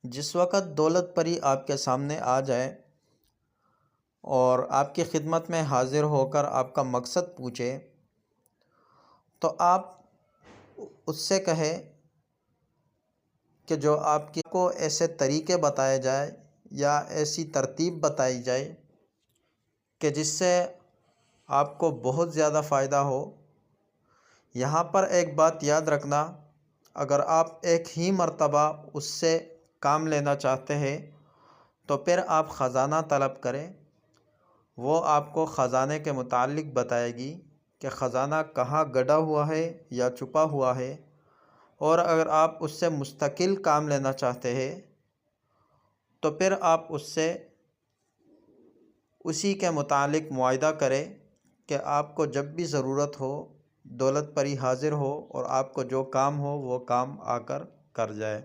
جس وقت دولت پری آپ کے سامنے آ جائے اور آپ کی خدمت میں حاضر ہو کر آپ کا مقصد پوچھے، تو آپ اس سے کہے کہ جو آپ کو ایسے طریقے بتائے جائے یا ایسی ترتیب بتائی جائے کہ جس سے آپ کو بہت زیادہ فائدہ ہو۔ یہاں پر ایک بات یاد رکھنا، اگر آپ ایک ہی مرتبہ اس سے کام لینا چاہتے ہیں تو پھر آپ خزانہ طلب کریں، وہ آپ کو خزانے کے متعلق بتائے گی کہ خزانہ کہاں گڑا ہوا ہے یا چھپا ہوا ہے۔ اور اگر آپ اس سے مستقل کام لینا چاہتے ہیں تو پھر آپ اس سے اسی کے متعلق معاہدہ کریں کہ آپ کو جب بھی ضرورت ہو دولت پری حاضر ہو اور آپ کو جو کام ہو وہ کام آ کر کر جائے۔